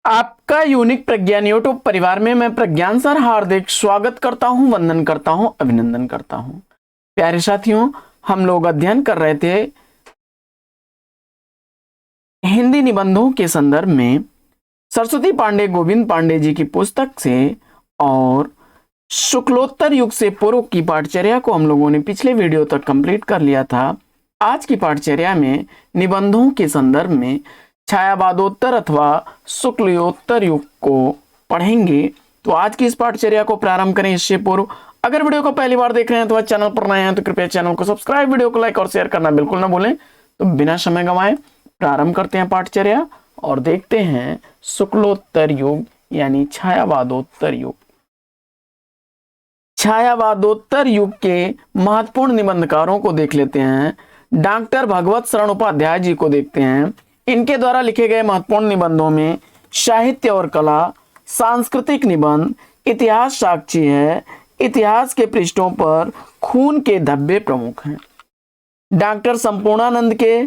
आपका यूनिक प्रज्ञान यूट्यूब परिवार में मैं प्रज्ञान सर हार्दिक स्वागत करता हूं, वंदन करता हूं, अभिनंदन करता हूं। प्यारे साथियों, हम लोग अध्ययन कर रहे थे हिंदी निबंधों के संदर्भ में सरस्वती पांडे गोविंद पांडे जी की पुस्तक से, और शुक्लोत्तर युग से पूर्व की पाठचर्या को हम लोगों ने पिछले वीडियो तक कंप्लीट कर लिया था। आज की पाठचर्या में निबंधों के संदर्भ में छायावादोत्तर अथवा शुक्लोत्तर युग को पढ़ेंगे। तो आज की इस पाठचर्या को प्रारंभ करें इससे पूर्व अगर वीडियो को पहली बार देख रहे हैं तो चैनल पर नए हैं तो कृपया चैनल को सब्सक्राइब, वीडियो को लाइक और शेयर करना बिल्कुल ना भूलें। तो बिना समय गंवाए प्रारंभ करते हैं पाठचर्या और देखते हैं शुक्लोत्तर युग यानी छायावादोत्तर युग। छायावादोत्तर युग के महत्वपूर्ण निबंधकारों को देख लेते हैं। डॉक्टर भगवत शरण उपाध्याय जी को देखते हैं। इनके द्वारा लिखे गए महत्वपूर्ण निबंधों में साहित्य और कला, सांस्कृतिक निबंध, इतिहास साक्षी है, इतिहास के पृष्ठों पर खून के धब्बे प्रमुख हैं। डॉक्टर संपूर्णानंद के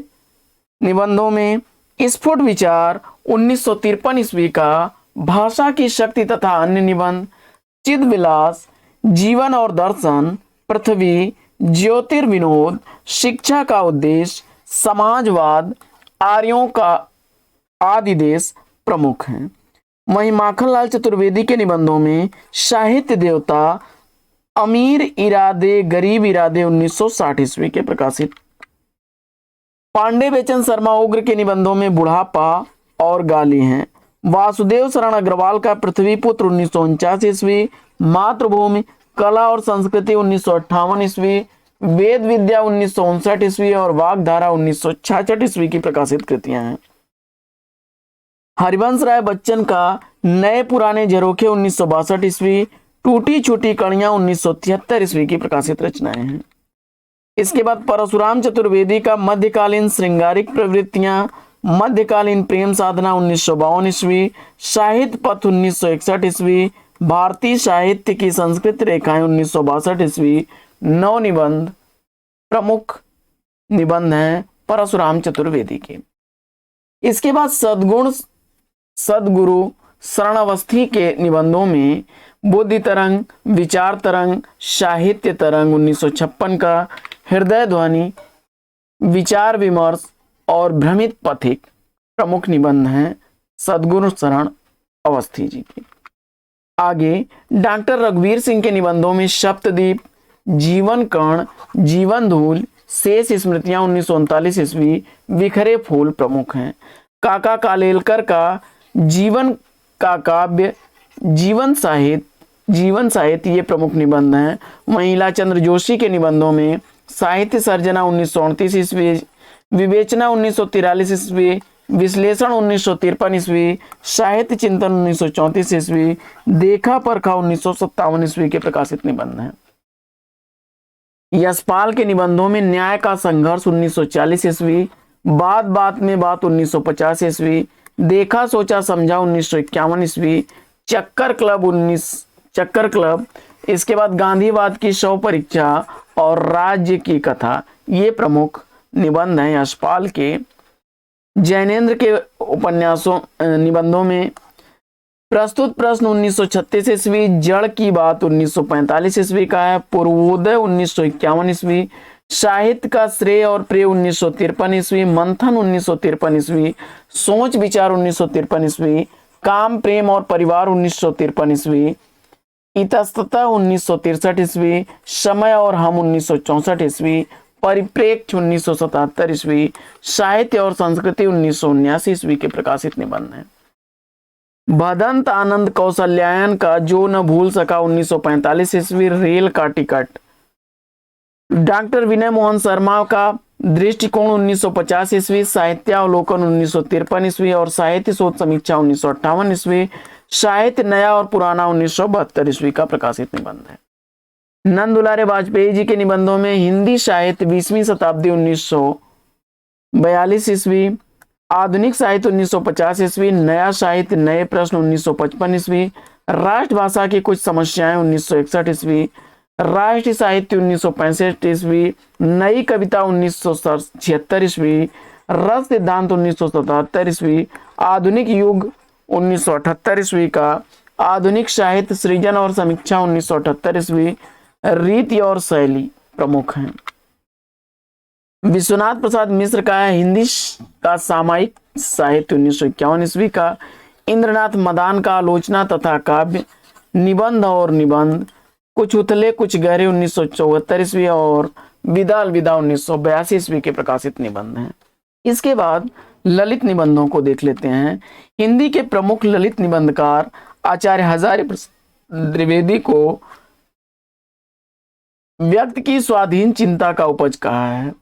निबंधों में स्फुट विचार 1953 ईस्वी का, भाषा की शक्ति तथा अन्य निबंध, चिदविलास, जीवन और दर्शन, पृथ्वी, ज्योतिर्विनोद, शिक्षा का उद्देश्य, समाजवाद, आर्यों का आदि देश प्रमुख हैं। वहीं माखनलाल चतुर्वेदी के निबंधों में साहित्य देवता, अमीर इरादे गरीब इरादे 1960 ईस्वी के प्रकाशित। पांडे बेचन शर्मा उग्र के निबंधों में बुढ़ापा और गाली हैं। वासुदेव शरण अग्रवाल का पृथ्वीपुत्र 1949 ईस्वी, मातृभूमि, कला और संस्कृति 1958 ईस्वी, वेद विद्या 1959 ईस्वी और वाग्धारा 1966 ईस्वी की प्रकाशित कृतियां हैं। हरिवंश राय बच्चन का नए पुराने झरोखे 1962 ईस्वी, टूटी छूटी कणियां 1973 ईस्वी की प्रकाशित रचनाएं हैं। इसके बाद परशुराम चतुर्वेदी का मध्यकालीन श्रृंगारिक प्रवृत्तियां, मध्यकालीन प्रेम साधना 1952 ईस्वी, साहित्य पथ 1961 ईस्वी, भारतीय साहित्य की संस्कृत रेखाएं 1962 ईस्वी, 9 निबंध प्रमुख निबंध हैं परशुराम चतुर्वेदी के। इसके बाद सदगुरु शरणावस्थी के निबंधों में बुद्धि तरंग, विचार तरंग, साहित्य तरंग 1956 का, हृदय ध्वनि, विचार विमर्श और भ्रमित पथिक प्रमुख निबंध हैं सदगुरु शरण अवस्थी जी के। आगे डॉक्टर रघुवीर सिंह के निबंधों में सप्तदीप, जीवन कण, जीवन धूल, शेष स्मृतियां 1939 ईस्वी, बिखरे फूल प्रमुख हैं। काका कालेलकर का जीवन का काव्य, जीवन साहित्य ये प्रमुख निबंध हैं। महिला चंद्र जोशी के निबंधों में साहित्य सर्जना 1929 ईस्वी, विवेचना 1943 ईस्वी, विश्लेषण 1953 ईस्वी, साहित्य चिंतन 1934 ईस्वी, देखा परखा 1957 ईस्वी के प्रकाशित निबंध हैं। यशपाल के निबंधों में न्याय का संघर्ष 1940 ईस्वी, बात बात में बात 1950 ईस्वी, देखा सोचा समझा 1951 ईस्वी, चक्कर क्लब, इसके बाद गांधीवाद की शव परीक्षा और राज्य की कथा, ये प्रमुख निबंध हैं यशपाल के। जैनेन्द्र के उपन्यासों निबंधों में प्रस्तुत प्रश्न 1936 ईस्वी, जड़ की बात 1945 ईस्वी का है, पूर्वोदय 1951 ईस्वी, साहित्य का श्रेय और प्रेय 1953 ईस्वी, मंथन 1953 ईस्वी, सोच विचार 1953 ईस्वी, काम प्रेम और परिवार 1953 ईस्वी, इतस्ततः 1963 ईस्वी, समय और हम 1964 ईस्वी, परिप्रेक्ष्य 1977 ईस्वी, साहित्य और संस्कृति 1979 ईस्वी के प्रकाशित निबंध हैं। भदंत आनंद कौशल्यायन का जो न भूल सका 1945 ईस्वी, रेल का टिकट। डॉक्टर विनय मोहन शर्मा का दृष्टिकोण 1950 ईस्वी, साहित्यावलोकन 1953 ईस्वी और साहित्य शोध समीक्षा 1958 ईस्वी, साहित्य नया और पुराना 1972 ईस्वी का प्रकाशित निबंध है। नंद दुलारे वाजपेयी जी के निबंधों में हिंदी साहित्य 20वीं शताब्दी 1942 ईस्वी, आधुनिक साहित्य 1950 ईस्वी, नया साहित्य नए प्रश्न 1955 ईस्वी, राष्ट्रभाषा की कुछ समस्याएं 1961 ईस्वी, राष्ट्रीय साहित्य 1965 ईस्वी, नई कविता 1976 ईस्वी, रस सिद्धांत 1977 ईस्वी, आधुनिक युग 1978 ईस्वी का। आधुनिक साहित्य सृजन और समीक्षा 1978 ईस्वी। रीति और शैली प्रमुख हैं। विश्वनाथ प्रसाद मिश्र का है हिंदी का सामायिक साहित्य 1951 ईस्वी का। इंद्रनाथ मदान का आलोचना तथा काव्य, निबंध और निबंध, कुछ उथले कुछ गहरे 1974 ईस्वी और विदा अलविदा 1982 ईस्वी के प्रकाशित निबंध हैं। इसके बाद ललित निबंधों को देख लेते हैं। हिंदी के प्रमुख ललित निबंधकार आचार्य हजारी प्रसाद द्विवेदी को व्यक्त की स्वाधीन चिंता का उपज कहा है।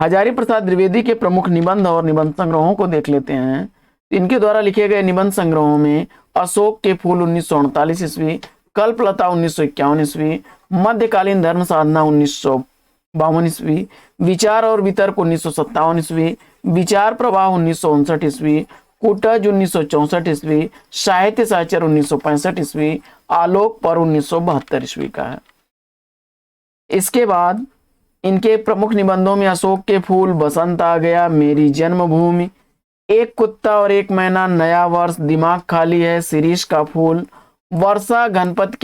हजारी प्रसाद द्विवेदी के प्रमुख निबंध और निबंध संग्रहों को देख लेते हैं। इनके द्वारा लिखे गए निबंध संग्रहों में अशोक के फूल 1939 ईस्वी, कल्पलता 1951 ईस्वी, मध्यकालीन धर्म साधना 1952 ईस्वी, विचार और वितर्क 1957 ईस्वी, विचार प्रवाह 1959 ईस्वी, कुटज 1964 ईस्वी, साहित्य साचर 1965 ईस्वी, आलोक पर 1972 ईस्वी का है। इसके बाद इनके प्रमुख निबंधों में अशोक के फूल, बसंत आ गया, मेरी जन्मभूमि, एक कुत्ता और एक मैना, नया वर्ष, दिमाग खाली है, शिरीष का फूल, वर्षा गणपत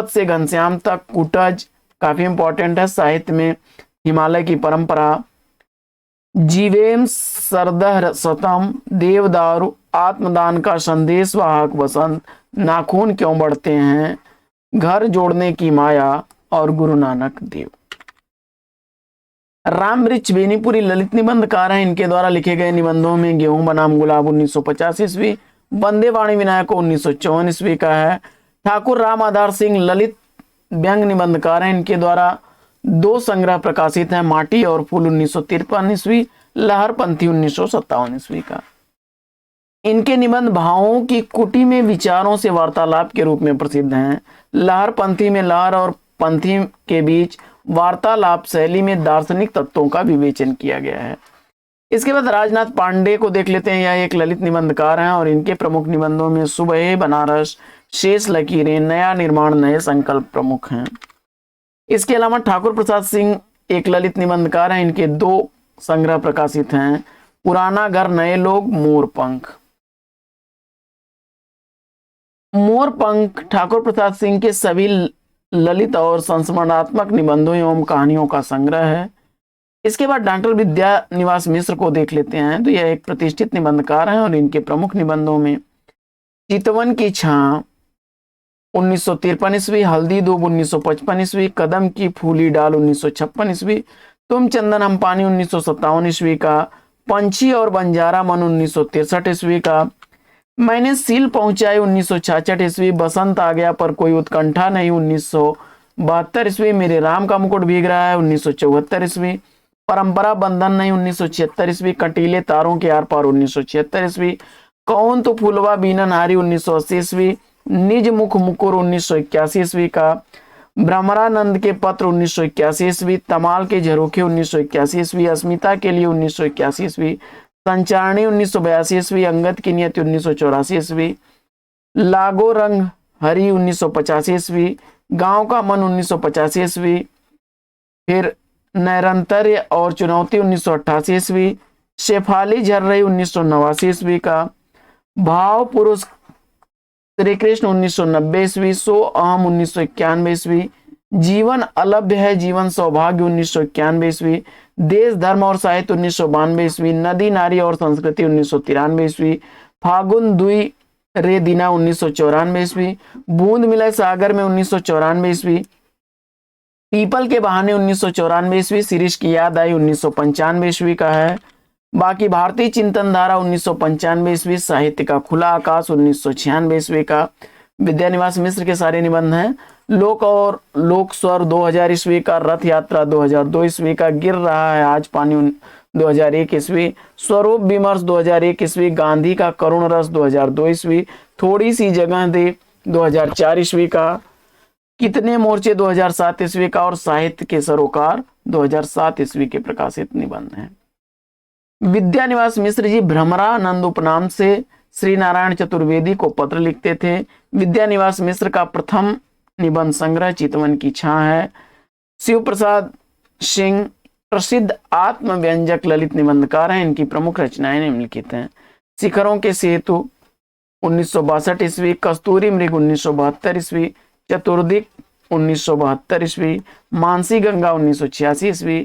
से घनश्याम तक, कुटज काफी इंपॉर्टेंट है साहित्य में, हिमालय की परंपरा, जीवेम सरदह सतम, देवदारू, आत्मदान का संदेश वाहक बसंत, नाखून क्यों बढ़ते हैं, घर जोड़ने की माया और गुरु नानक देव। राम वृक्ष बेनीपुरी ललित निबंधकार हैं। इनके द्वारा लिखे गए निबंधों में गेहूं बनाम गुलाब 1950 ईस्वी, वंदे वाणी विनायक 1954 ईस्वी का है। ठाकुर राम आधार सिंह ललित व्यंग निबंधकार हैं। इनके द्वारा 2 संग्रह प्रकाशित हैं, माटी और फूल 1953 ईस्वी, लहरपंथी 1957 ईस्वी का। इनके निबंध भावों की कुटी में विचारों से वार्तालाप के रूप में प्रसिद्ध हैं। लहरपंथी में लहर और पंथी के बीच वार्तालाप शैली में दार्शनिक तत्वों का विवेचन किया गया है। इसके बाद राजनाथ पांडे को देख लेते हैं। यह एक ललित निबंधकार हैं और इनके प्रमुख निबंधों में सुबह बनारस, शेष लकीरें, नया निर्माण, नए संकल्प प्रमुख हैं। इसके अलावा ठाकुर प्रसाद सिंह एक ललित निबंधकार हैं। इनके 2 संग्रह प्रकाशित हैं, पुराना घर, नए लोग, मोरपंख। मोरपंख ठाकुर प्रसाद सिंह के सभी ललित और संस्मरणात्मक निबंधों एवं कहानियों का संग्रह है। इसके बाद डॉक्टर विद्यानिवास मिश्र को देख लेते हैं। तो यह एक प्रतिष्ठित निबंधकार हैं और इनके प्रमुख निबंधों में चितवन की छां 1953 ईस्वी, हल्दी दूब 1955 ईस्वी, कदम की फूली डाल 1956 ईस्वी, तुम चंदन हम पानी 1957 ईस्वी का, पंछी और बंजारा मन 1963 ईस्वी का, मैंने सील पहुंचाई 1966 ईस्वी, बसंत आ गया पर कोई उत्कंठा नहीं 1972 ईस्वी, मेरे राम का मुकुट भीग रहा है 1974 ईस्वी, परंपरा बंधन नहीं 1976 ईस्वी, कटीले तारों के आर पार 1976 ईस्वी, कौन तो फुलवा बीनन हारी 1980 ईस्वी, निज मुख मुकुर 1981 ईस्वी का, भ्रमरानंद के पत्र 1981 ईस्वी, तमाल के झरोखे 1981 ईस्वी, अस्मिता के लिए 1981 ईस्वी, संचारणी 1982 ईस्वी, अंगद की नियति 1984 ईस्वी, लागो रंग हरी 1985 ईस्वी, गांव का मन 1985 ईस्वी, फिर नैरंतर्य और चुनौती 1988 ईस्वी, शेफाली झर रही 1989 ईस्वी का, भाव पुरुष श्री कृष्ण 1990 ईस्वी, सो अहम 1991 ईस्वी, जीवन अलभ्य है जीवन सौभाग्य 1991 ईस्वी, देश धर्म और साहित्य 1992 ईस्वी, नदी नारी और संस्कृति 1993 ईस्वी, फागुन दुई रे दिना 1994 ईस्वी, बूंद मिले सागर में 1994 ईस्वी, पीपल के बहाने 1994 ईस्वी, शिरीष की याद आई 1995 ईस्वी का है। बाकी भारतीय चिंतन धारा 1995 ईस्वी, साहित्य का खुला आकाश 1996 ईस्वी का। विद्यानिवास मिश्र के सारे निबंध हैं। लोक और लोक स्वर 2000 ईस्वी का, रथ यात्रा 2002 ईस्वी का, गिर रहा है आज पानी 2001 ईस्वी, स्वरूप विमर्श 2001 ईस्वी, गांधी का करुण रस 2002 ईस्वी, थोड़ी सी जगह दे 2004 ईस्वी का, कितने मोर्चे 2007 ईस्वी का और साहित्य के सरोकार 2007 ईस्वी के प्रकाशित निबंध हैं। विद्यानिवास मिश्र जी भ्रमरानंद उपनाम से श्री नारायण चतुर्वेदी को पत्र लिखते थे। विद्यानिवास मिश्र का प्रथम निबंध संग्रह चितवन की छां है। शिव प्रसाद सिंह प्रसिद्ध आत्मव्यंजक ललित निबंधकार हैं। इनकी प्रमुख रचनाएं निम्नलिखित हैं। शिखरों के सेतु 1962 ईस्वी, कस्तूरी मृग 1972 ईस्वी, चतुर्दिक 1972 ईस्वी, मानसी गंगा 1986 ईस्वी,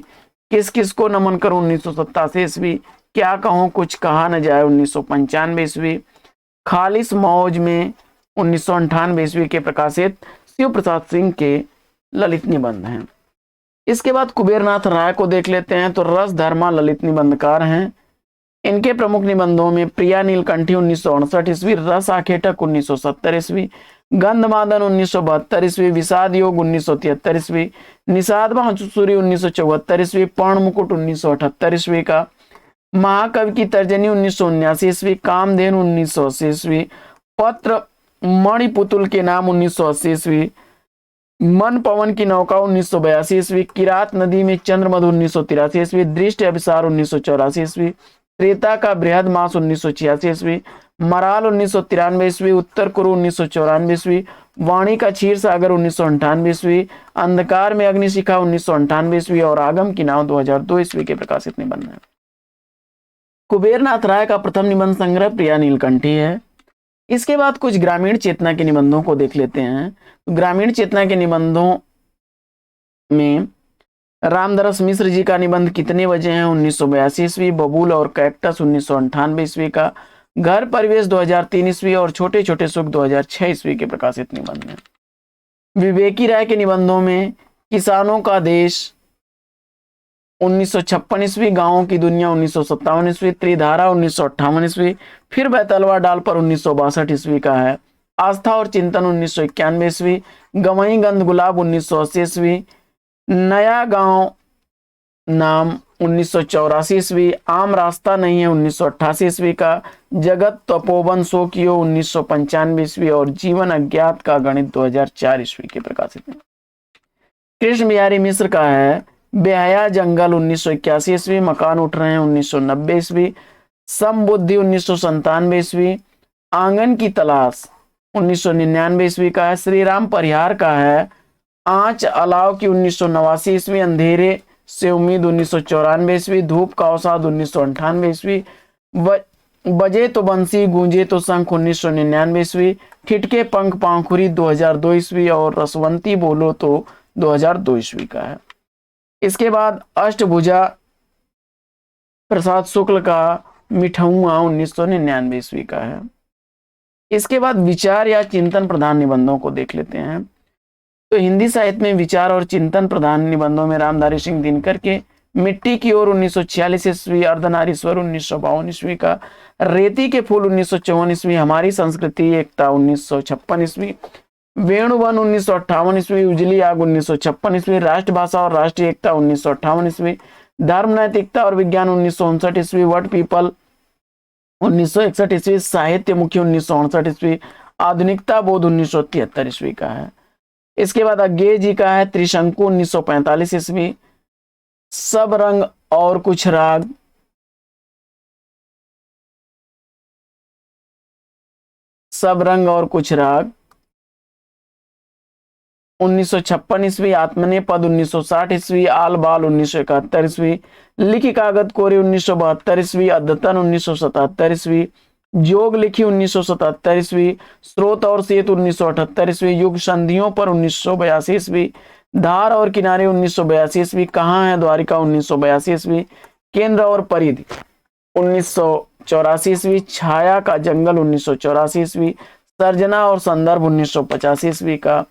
किस किस को नमन करूं 1987 ईस्वी, क्या कहूं कुछ कहा न जाए 1995 ईस्वी, खालिस मौज में 1998 ईस्वी के प्रकाशित शिव प्रसाद सिंह के ललित निबंध हैं। इसके बाद कुबेरनाथ राय को देख लेते हैं। तो रस धर्मा ललित निबंधकार हैं। इनके प्रमुख निबंधों में प्रिया नीलकंठी 1968 ईस्वी, रस आखेटक 1970 ईस्वी, गंधमादन 1972 ईस्वी, विषाद योग 1973 ईस्वी, निषाद बांसुरी 1974 ईस्वी, पर्ण मुकुट 1978 ईस्वी का, महाकवि की तर्जनी 1979 ईस्वी, कामधेनु 1980 ईस्वी, पत्र मणिपुतुल के नाम 1980 ईस्वी, मन पवन की नौका 1982 ईस्वी, किरात नदी में चंद्रमधु 1983 ईस्वी, दृष्टि अभिसार 1984 ईस्वी, त्रेता का बृहद मास 1986 ईस्वी, मराल 1993 ईस्वी, उत्तर कुरु 1994 ईस्वी, वाणी का क्षीर सागर 1998 ईस्वी, अंधकार में अग्निशिखा 1998 ईस्वी और आगम की नाव 2002 ईस्वी के प्रकाशित निबंध है। कुबेरनाथ राय का प्रथम निबंध संग्रह प्रिया नीलकंठी है। इसके बाद कुछ ग्रामीण चेतना के निबंधों को देख लेते हैं। तो ग्रामीण चेतना के निबंधों में रामदरस मिश्र जी का निबंध कितने बजे हैं 1982 ईस्वी, बबूल और कैक्टस 1998 ईस्वी का, घर परिवेश 2003 ईस्वी और छोटे छोटे सुख 2006 ईस्वी के प्रकाशित निबंध हैं। विवेकी राय के निबंधों में किसानों का देश 1956 ईस्वी, गांवों की दुनिया 1957 ईस्वी, त्रिधारा 1958 ईस्वी, फिर बैतलवा डाल पर 1962 ईस्वी का है, आस्था और चिंतन 1991 ईस्वी, गवई गंध गुलाब 1980 ईस्वी, नया गांव नाम 1984 ईस्वी, आम रास्ता नहीं है 1988 ईस्वी का, जगत तपोवन सो कियो 1995 ईस्वी और जीवन अज्ञात का गणित 2004 ईस्वी के प्रकाशित है। कृष्ण बिहारी मिश्र का है बेहया जंगल 1981 ईस्वी, मकान उठ रहे हैं 1990 ईस्वी, समबुद्धि 1997 ईस्वी, आंगन की तलाश 1999 ईस्वी का है। श्री राम परिहार का है आंच अलाव की 1989 ईस्वी, अंधेरे से उम्मीद 1994 ईस्वी, धूप का अवसाद 1998 ईस्वी, बजे तो बंसी गूंजे तो शंख 1999 ईस्वी, ठिठके पंख पांखुरी 2002 ईस्वी और रसवंती बोलो तो 2002 ईस्वी का है। इसके बाद अष्टभुजा प्रसाद शुक्ल का मिठुआ 1999 ईस्वी का है। इसके बाद विचार या चिंतन प्रधान निबंधों को देख लेते हैं। तो हिंदी साहित्य में विचार और चिंतन प्रधान निबंधों में रामधारी सिंह दिनकर के मिट्टी की ओर 1946 ईस्वी, अर्धनारीश्वर 1952 ईस्वी का, रेती के फूल 1954 ईस्वी, हमारी संस्कृति एकता 1956 ईस्वी, वेणुवन 1958 ईस्वी, उजली आग 1956 ईस्वी, राष्ट्रभाषा और राष्ट्रीय एकता 1958 ईस्वी, धर्म नैतिकता और विज्ञान 1959 ईस्वी, वर्ड पीपल 1961 ईस्वी, साहित्य मुखी 1959 ईस्वी, आधुनिकता बोध 1973 ईस्वी का है। इसके बाद अज्ञे जी का है त्रिशंकु 1945 ईस्वी, सब रंग और कुछ राग सब रंग और कुछ राग 1956 ईस्वी, आत्मने पद 1960 ईस्वी, आल बाल 1971 ईस्वी, लिखी कागत कोरी 1972 ईस्वी, अद्यतन 1977 ईस्वी, जोग लिखी 1977 ईस्वी, स्रोत और सेतु 1978 ईस्वी, युग संधियों पर 1982 ईस्वी, धार और किनारे 1982 ईस्वी, कहाँ है द्वारिका 1982 ईस्वी, केंद्र और परिधि 1984 ईस्वी, छाया का जंगल 1984 ईस्वी, सर्जना और संदर्भ 1985 ईस्वी का,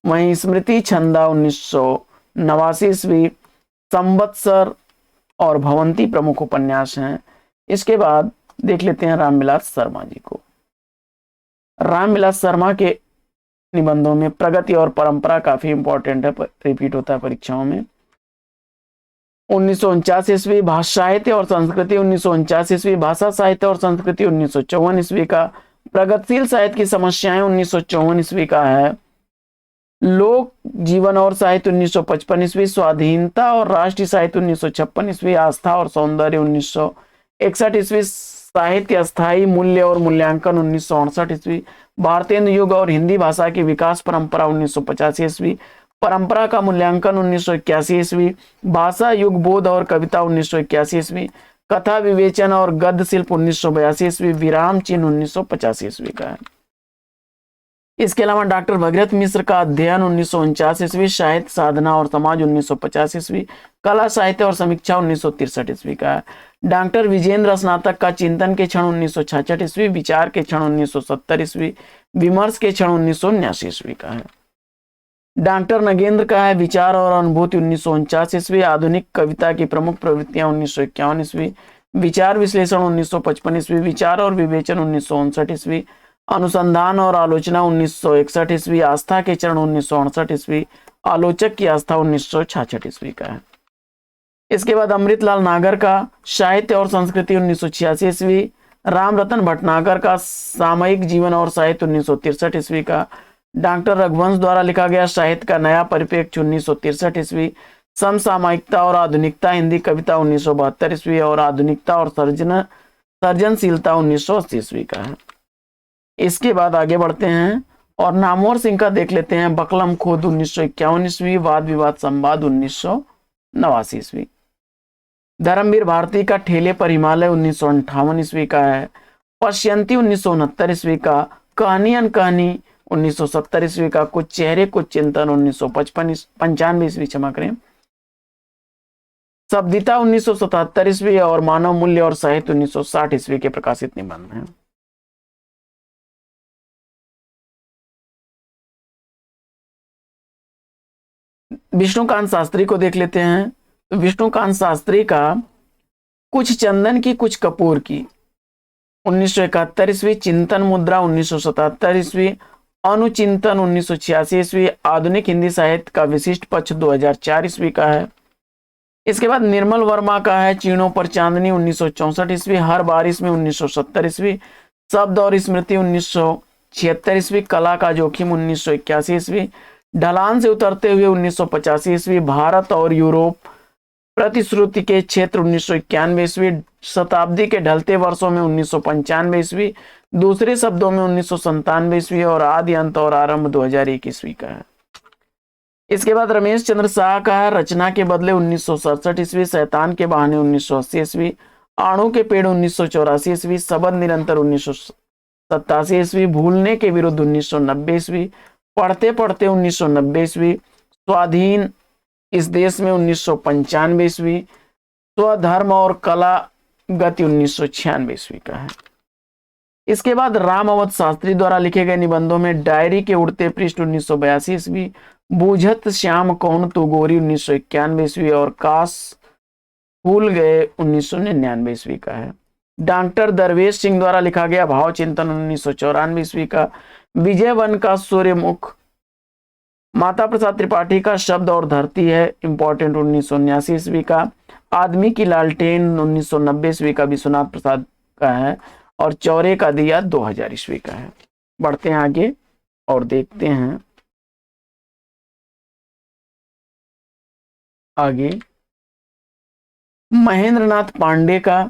वहीं स्मृति छंदा 1989 ईस्वी, संवत्सर और भवंती प्रमुख उपन्यास हैं। इसके बाद देख लेते हैं रामविलास शर्मा जी को। रामविलास शर्मा के निबंधों में प्रगति और परंपरा काफी इंपॉर्टेंट है, रिपीट होता है परीक्षाओं में। 1949 ईस्वी, भाषा साहित्य और संस्कृति 1949 ईस्वी, भाषा साहित्य और संस्कृति 1954 ईस्वी का, प्रगतिशील साहित्य की समस्याएं 1954 ईस्वी का है, लोक जीवन और साहित्य 1955 ईस्वी, स्वाधीनता और राष्ट्रीय साहित्य 1956 ईस्वी, आस्था और सौंदर्य 1961 ईस्वी, साहित्य अस्थायी मूल्य और मूल्यांकन 1968 ईस्वी, भारतेंद्र युग और हिंदी भाषा की विकास परंपरा 1985 ईस्वी, परंपरा का मूल्यांकन 1981 ईस्वी, भाषा युग बोध और कविता 1981 ईस्वी, कथा विवेचन और गद्य शिल्प 1982 ईस्वी, विराम चिन्ह 1985 ईस्वी का है। इसके अलावा डॉक्टर भगीरथ मिश्र का अध्ययन 1949 ईस्वी, साहित्य साधना और समाज 1950 ईस्वी, कला साहित्य और समीक्षा 1963 ईस्वी का है। डॉक्टर विजेंद्र स्नातक का चिंतन के क्षण 1966 ईस्वी, विचार के क्षण 1970 ईस्वी, विमर्श के क्षण 1979 ईस्वी का है। डॉक्टर नगेंद्र का है विचार और अनुभूति 1949 ईस्वी, आधुनिक कविता की प्रमुख प्रवृत्तियां 1951 ईस्वी, विचार विश्लेषण 1955 ईस्वी, विचार और विवेचन 1959 ईस्वी, अनुसंधान और आलोचना 1961 ईस्वी, आस्था के चरण 1968 ईस्वी, आलोचक की आस्था 1966 ईस्वी का है। इसके बाद अमृतलाल नागर का साहित्य और संस्कृति 1986 ईस्वी, राम रतन भटनागर का सामयिक जीवन और साहित्य 1963 ईस्वी का, डॉक्टर रघुवंश द्वारा लिखा गया साहित्य का नया परिप्रेक्ष्य 1963 ईस्वी, समसामयिकता और आधुनिकता हिंदी कविता 1972 ईस्वी और आधुनिकता और सर्जनशीलता 1980 ईस्वी का है। इसके बाद आगे बढ़ते हैं और नामवर सिंह का देख लेते हैं। बकलम खोद 1951 ईस्वी, वाद विवाद संवाद 1989 ईस्वी। धर्मवीर भारती का ठेले पर हिमालय 1958 ईस्वी का है। पश्यंती 1969 ईस्वी का, कहानी अनकहानी 1970 ईस्वी का, कुछ चेहरे कुछ चिंतन 1995 ईस्वी, क्षमा करें, शब्दिता 1977 ईस्वी और मानव मूल्य और साहित्य 1960 ईस्वी के प्रकाशित निबंध हैं। विष्णुकांत शास्त्री को देख लेते हैं। तो विष्णुकांत शास्त्री का कुछ चंदन की कुछ कपूर की 1971 ईस्वी, चिंतन मुद्रा 1977 ईस्वी, अनुचिंतन 1986 ईस्वी, आधुनिक हिंदी साहित्य का विशिष्ट पक्ष 2004 ईस्वी का है। इसके बाद निर्मल वर्मा का है चीणों पर चांदनी 1964 ईस्वी, हर बारिश में 1970 ईस्वी, शब्द और स्मृति 1976 ईस्वी, कला का जोखिम 1981 ईस्वी, ढलान से उतरते हुए 1985 ईस्वी, भारत और यूरोप प्रतिश्रुति के क्षेत्र 1991 ईस्वी, शताब्दी के ढलते वर्षों में 1995 ईस्वी, दूसरे शब्दों में 1997 ईस्वी और आदि अंत और आरंभ 2001 ईस्वी का है। इसके बाद रमेश चंद्र शाह का है रचना के बदले 1967 ईस्वी, शैतान के बहाने 1980 ईस्वी, आणु के पेड़ 1984 ईस्वी, शब्द निरंतर 1987 ईस्वी, भूलने के विरुद्ध 1990 ईस्वी, पढ़ते पढ़ते 1990 ईस्वी, स्वाधीन इस देश में 1995 ईस्वी, स्वधर्म और कला गति 1996 ईस्वी का है। इसके बाद राम अवध शास्त्री द्वारा लिखे गए निबंधों में डायरी के उड़ते पृष्ठ 1982 ईस्वी, बूझत श्याम कौन तू गोरी 1991 ईस्वी और काश भूल गए 1999 ईस्वी का है। डॉक्टर दरवेश सिंह द्वारा लिखा गया भाव चिंतन 1994 ईस्वी का, विजय वन का सूर्यमुख, माता प्रसाद त्रिपाठी का शब्द और धरती है इंपॉर्टेंट 1979 ईस्वी का, आदमी की लालटेन 1990 ईस्वी का विश्वनाथ प्रसाद का है और चौरे का दिया 2000 ईस्वी का है। बढ़ते हैं आगे और देखते हैं आगे महेंद्र नाथ पांडे का।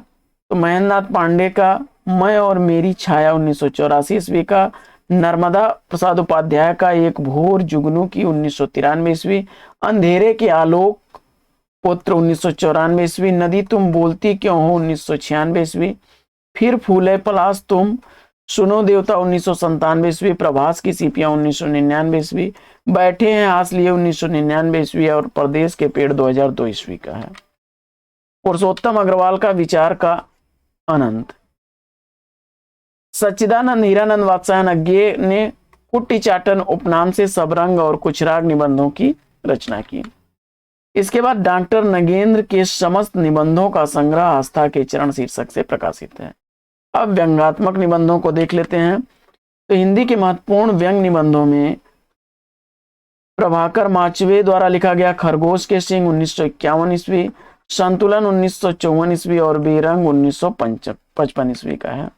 तो महेंद्र नाथ पांडे का मैं और मेरी छाया 1984 ईस्वी का, नर्मदा प्रसाद उपाध्याय का एक भोर जुगनू की 1993 ईस्वी, अंधेरे के आलोक पुत्र 1994 ईस्वी, नदी तुम बोलती क्यों हो 1996 ईस्वी, फिर फूले पलाश तुम, सुनो देवता 1997 ईस्वी, प्रभास की सीपियां 1999 ईस्वी, बैठे हैं आस लिए 1999 ईस्वी और प्रदेश के पेड़ 2002 ईस्वी का है। पुरुषोत्तम अग्रवाल का विचार का अनंत, सच्चिदानंद हीरानंद वात्स्यायन अज्ञे ने कुट्टी चाटन उपनाम से सबरंग और कुछ राग निबंधों की रचना की। इसके बाद डॉक्टर नगेंद्र के समस्त निबंधों का संग्रह आस्था के चरण शीर्षक से प्रकाशित है। अब व्यंग्यात्मक निबंधों को देख लेते हैं। तो हिंदी के महत्वपूर्ण व्यंग निबंधों में प्रभाकर माचवे द्वारा लिखा गया खरगोश के सिंह 1951 ईस्वी, संतुलन 1954 ईस्वी और बेरंग 1955 ईस्वी का है।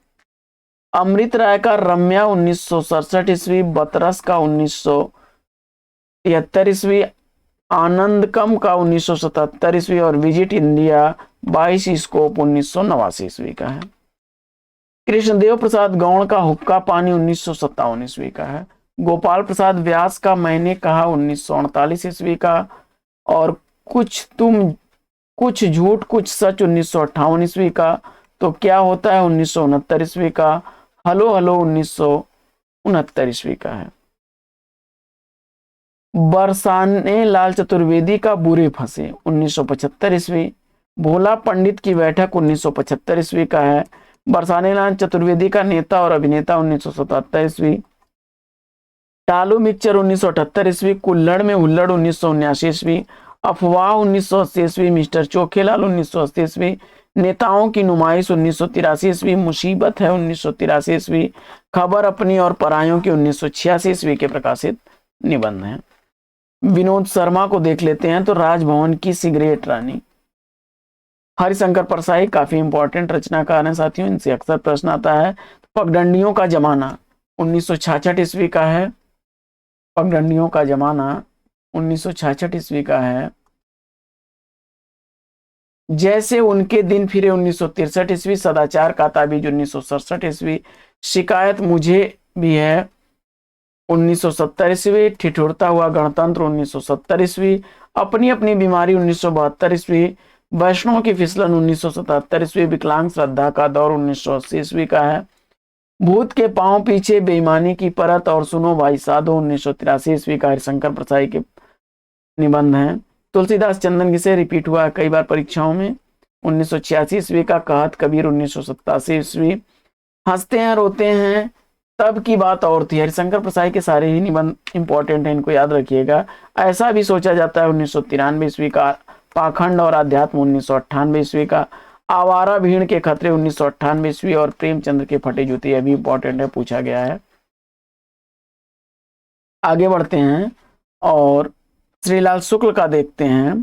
अमृत राय का रम्या 1967 ईस्वी, बतरस का 1973 ईस्वी, आनंदकम का 1977 ईस्वी और विजिट इंडिया 22 स्कोप 1989 ईस्वी का है। कृष्णदेव प्रसाद गौड़ का हुक्का पानी 1957 ईस्वी का है। गोपाल प्रसाद व्यास का मैंने कहा 1948 ईस्वी का, और कुछ झूठ कुछ सच 1958 ईस्वी का। तो क्या होता है 1969 ईस्वी का। हलो हलो 1969 ईस्वी का है। बरसाने लाल चतुर्वेदी का बुरे फंसे 1975 ईस्वी। भोला पंडित की बैठक 1975 ईस्वी का है। बरसाने लाल चतुर्वेदी का नेता और अभिनेता 1977 ईस्वी। टालू मिक्सचर 1978 ईस्वी। कुल्हड़ में हुल्लड़ 1979 ईस्वी। अफवाह 1980 ईस्वी। मिस्टर चोखेलाल 1980 ईस्वी। नेताओं की नुमाइश 1983 ईस्वी। मुसीबत है 1983 ईस्वी। खबर अपनी और परायों की 1986 ईस्वी के प्रकाशित निबंध हैं। विनोद शर्मा को देख लेते हैं। तो राजभवन की सिगरेट रानी। हरिशंकर परसाई काफी इंपॉर्टेंट रचनाकार हैं साथियों, इनसे अक्सर प्रश्न आता है। पगडंडियों का जमाना 1966 ईस्वी का है। पगडंडियों का जमाना 1966 ईस्वी का है। जैसे उनके दिन फिरे 1963 ईस्वी। सदाचार का ताबीज 1967 ईस्वी। शिकायत मुझे भी है 1970 ईस्वी। ठिठुरता हुआ गणतंत्र 1970 ईस्वी। अपनी अपनी बीमारी 1972 ईस्वी। वैष्णव की फिसलन 1977 ईस्वी। विकलांग श्रद्धा का दौर 1980 ईस्वी का है। भूत के पांव पीछे बेईमानी की परत और सुनो भाई साधो 1983 ईस्वी का हरिशंकर प्रसाई के निबंध हैं। तुलसीदास चंदन की से रिपीट हुआ कई बार परीक्षाओं में 1986 ईस्वी का। कहत कबीर 1987 ईस्वी। हंसते हैं रोते हैं तब की बात और थी। हरिशंकर प्रसाई के सारे ही निबंध इंपॉर्टेंट हैं, इनको याद रखिएगा। ऐसा भी सोचा जाता है 1993 ईस्वी का। पाखंड और अध्यात्म 1998 ईस्वी का। आवारा भीड़ के खतरे 1998 ईस्वी। और प्रेमचंद्र के फटे जूते, यह भी इंपॉर्टेंट है, पूछा गया है। आगे बढ़ते हैं और श्रीलाल शुक्ल का देखते हैं।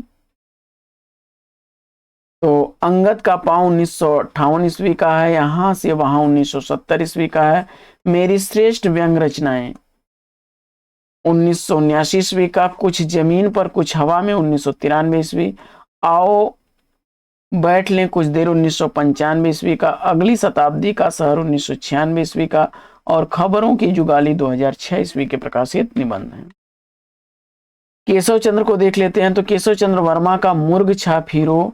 तो अंगद का पांव 1958 ईस्वी का है। यहां से वहां 1970 ईस्वी का है। मेरी श्रेष्ठ व्यंग रचनाएं 1979 ईस्वी का। कुछ जमीन पर कुछ हवा में 1993 ईस्वी। आओ बैठ लें कुछ देर 1995 ईस्वी का। अगली शताब्दी का शहर 1996 ईस्वी का। और खबरों की जुगाली 2006 ईस्वी के प्रकाशित निबंध हैं। केशव चंद्र को देख लेते हैं। तो केशव चंद्र वर्मा का मुर्ग छाप हीरो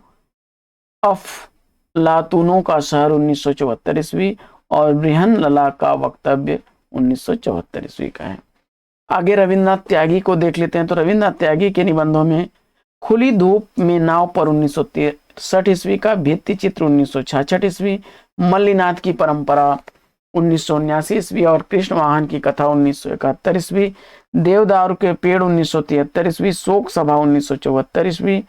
अफलातूनों का शहर 1974 ईस्वी। और बृहन लला का वक्तव्य 1974 ईस्वी का है। आगे रविन्द्रनाथ त्यागी को देख लेते हैं। तो रविन्द्रनाथ त्यागी के निबंधों में खुली धूप में नाव पर 1963 ईस्वी का। भित्ति चित्र 1966 ईस्वी। मल्लीनाथ की परंपरा 1979 ईस्वी। और कृष्ण वाहन की कथा 1971 ईस्वी। देवदारू के पेड़ 1973 ईस्वी। शोक सभा 1974 ईस्वी।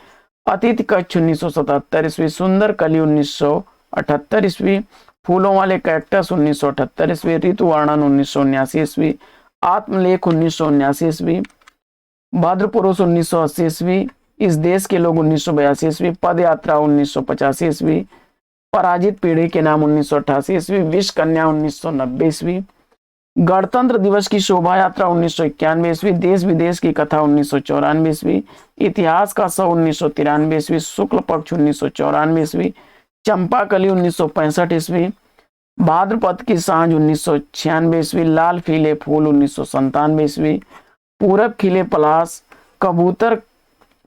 अतिथि कक्ष 1977 ईस्वी। सुंदर कली 1978 ईस्वी। फूलों वाले कैक्टस 1978 ईस्वी। ऋतु वर्णन 1979 ईस्वी। आत्मलेख 1979 ईस्वी। भद्र पुरुष 1980 ईस्वी। इस देश के लोग 1982 ईस्वी। पद यात्रा 1985 ईस्वी। पराजित पीढ़ी के नाम 1988 ईस्वी। विश्व कन्या 1990 ईस्वी। गणतंत्र दिवस की शोभा यात्रा 1991 ईस्वी। देश विदेश की कथा 1994 ईस्वी। इतिहास का 1993 ईस्वी। शुक्ल पक्ष 1994 ईस्वी। चंपा कली 1965 ईस्वी। भाद्रपद की सांझ 1996 ईस्वी। लाल फीले फूल 1997 ईस्वी। पूरब खिले पलाश, कबूतर,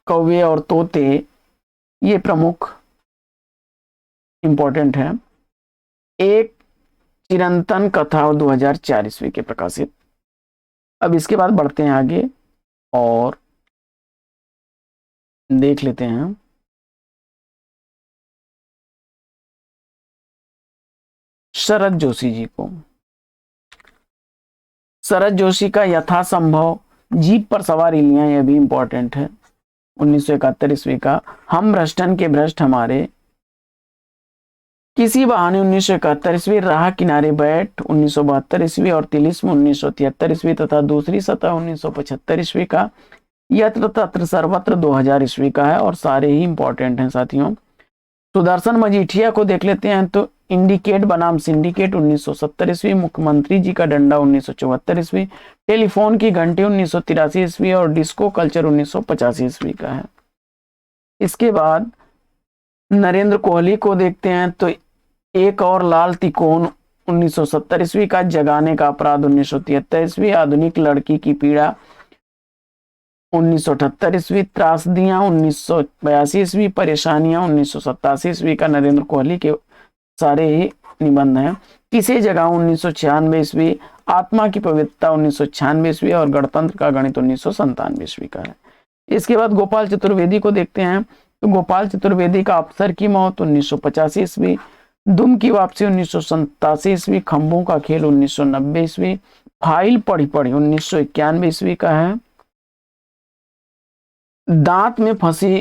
कौवे और तोते, ये प्रमुख इंपॉर्टेंट है। एक चिरंतन कथा 2004 ईस्वी के प्रकाशित। अब इसके बाद बढ़ते हैं आगे और देख लेते हैं शरद जोशी जी को। शरद जोशी का यथासंभव जीप पर सवारी लिया, यह भी इंपॉर्टेंट है 1971 ईस्वी का। हम भ्रष्टन के भ्रष्ट हमारे, किसी बहाने 1971 ईस्वी। राह किनारे बैठ 1972 ईस्वी। और तिलिस्म 1973 ईस्वी तथा दूसरी सतह 1975 ईस्वी का। यत्र तत्र सर्वत्र 2000 ईस्वी का है। और सारे ही इंपॉर्टेंट हैं साथियों। सुदर्शन मजीठिया को देख लेते हैं। तो इंडिकेट बनाम सिंडिकेट 1970 ईस्वी। मुख्यमंत्री जी का डंडा 1974 ईस्वी। टेलीफोन की घंटी 1983 ईस्वी। और डिस्को कल्चर 1985 ईस्वी का है। इसके बाद नरेंद्र कोहली को देखते हैं। तो एक और लाल तिकोन 1970 ईस्वी का, जगाने का अपराध 1973 ईस्वी, आधुनिक लड़की की पीड़ा 1978 ईस्वी, त्रासदियां 1982 ईस्वी, परेशानियां 1987 ईस्वी का नरेंद्र कोहली के सारे ही निबंध हैं। किसे जगह 1996 ईस्वी, आत्मा की पवित्रता 1996 ईस्वी और गणतंत्र का गणित 1997 ईस्वी का है। इसके बाद गोपाल चतुर्वेदी को देखते हैं। तो गोपाल चतुर्वेदी का अफसर की मौत 1985 ईस्वी, दुम की वापसी 1987 ईस्वी, खंभों का खेल 1990 ईस्वी, फाइल पढ़ी पढ़ी 1991 ईस्वी का है, दांत में फंसी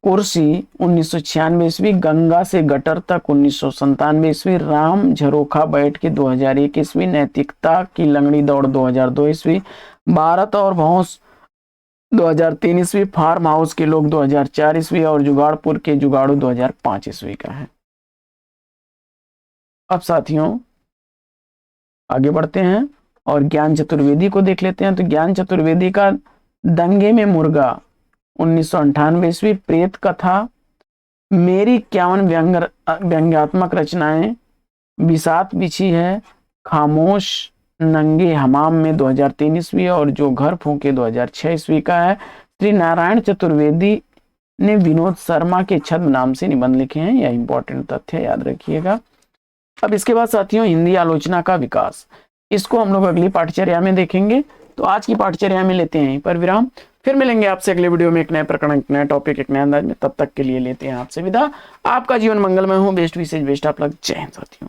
कुर्सी 1996 ईस्वी, गंगा से गटर तक 1997 ईस्वी, राम झरोखा बैठ के 2001 ईस्वी, नैतिकता की लंगड़ी दौड़ 2002 ईस्वी, भारत और भौंस 2003 ईस्वी, फार्म हाउस के लोग 2004 ईस्वी और जुगाड़पुर के जुगाड़ू 2005 ईस्वी का है। अब साथियों आगे बढ़ते हैं और ज्ञान चतुर्वेदी को देख लेते हैं। तो ज्ञान चतुर्वेदी का दंगे में मुर्गा 1998 ईस्वी, प्रेत कथा, मेरी 51 व्यंग्यात्मक रचनाएं, बिसात बिछी है, खामोश, नंगे हमाम में 2003 ईस्वी और जो घर फूंके 2006 ईस्वी का है। श्री नारायण चतुर्वेदी ने विनोद शर्मा के छद्म नाम से निबंध लिखे हैं, यह इंपॉर्टेंट तथ्य याद रखिएगा। अब इसके बाद साथियों हिंदी आलोचना का विकास, इसको हम लोग अगली पाठचर्या में देखेंगे। तो आज की पाठचर्या में लेते हैं यहीं पर विराम, फिर मिलेंगे आपसे अगले वीडियो में एक नए प्रकरण, एक नया टॉपिक, एक नए अंदाज में। तब तक के लिए लेते हैं आपसे विदा। आपका जीवन मंगलमय हो, बेस्ट विशेष बेस्ट आप लग। जय हिंद साथियों।